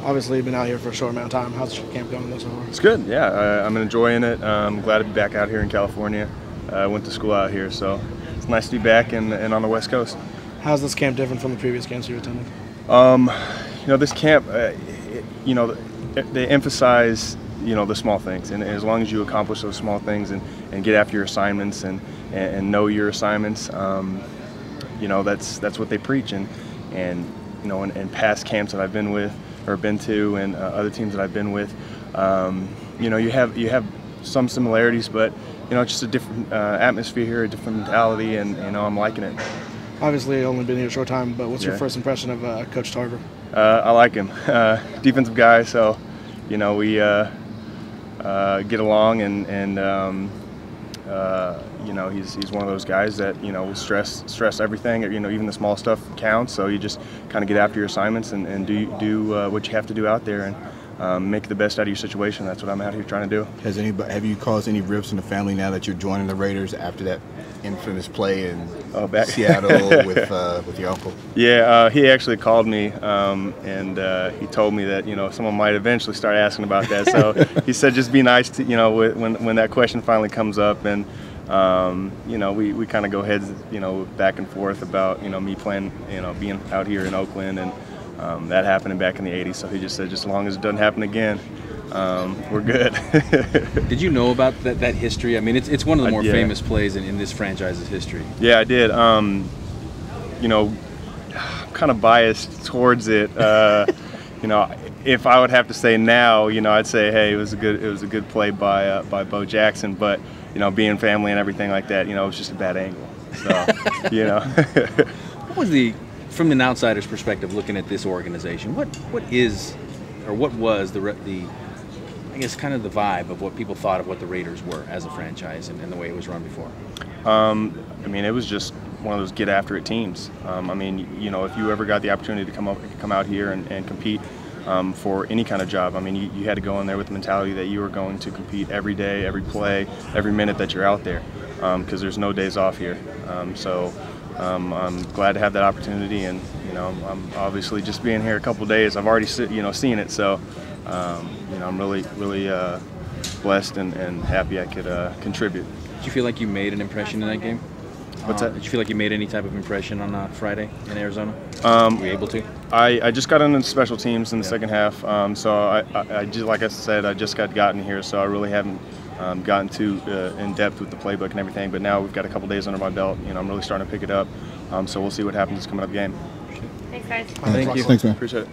Obviously, you've been out here for a short amount of time. How's the camp going so far? It's good, yeah. I'm enjoying it. I'm glad to be back out here in California. I went to school out here, so it's nice to be back and on the West Coast. How's this camp different from the previous camps you attended? This camp, they emphasize, the small things, and as long as you accomplish those small things and get after your assignments and know your assignments, that's what they preach. And in past camps that I've been with or been to, and other teams that I've been with, you have some similarities, but it's just a different atmosphere here, a different mentality, and I'm liking it. Obviously, only been here a short time, but what's your first impression of Coach Tarver? I like him. Defensive guy, so we get along, and he's one of those guys that will stress everything. Even the small stuff counts. So you just kind of get after your assignments and do what you have to do out there and make the best out of your situation. That's what I'm out here trying to do. Have you caused any rifts in the family now that you're joining the Raiders after that infamous play in Seattle with your uncle? Yeah, he actually called me and he told me that someone might eventually start asking about that. So he said just be nice to when that question finally comes up, and we kind of go heads back and forth about me playing being out here in Oakland, and that happening back in the '80s. So he just said, just as long as it doesn't happen again, we're good. Did you know about that history? I mean, it's one of the more famous plays in this franchise's history. Yeah, I did. I'm kind of biased towards it. If I would have to say now, I'd say, hey, it was a good play by Bo Jackson. But being family and everything like that, it was just a bad angle. So, What was from an outsider's perspective, looking at this organization, what was the I guess kind of the vibe of what people thought of what the Raiders were as a franchise and the way it was run before? It was just one of those get after it teams. If you ever got the opportunity to come out here and compete for any kind of job, you had to go in there with the mentality that you were going to compete every day, every play, every minute that you're out there, because there's no days off here. I'm glad to have that opportunity, and I'm obviously just being here a couple of days. I've already seen it, so I'm really blessed and happy I could contribute. Did you feel like you made an impression in that game? What's that? Did you feel like you made any type of impression on Friday in Arizona? Were you able to? I just got into special teams in the second half, so I just, like I said, I just gotten here, so I really haven't gotten too in depth with the playbook and everything. But now we've got a couple days under my belt. I'm really starting to pick it up. So we'll see what happens this coming up game. Thanks, guys. Thank you. Thanks, man. Appreciate it.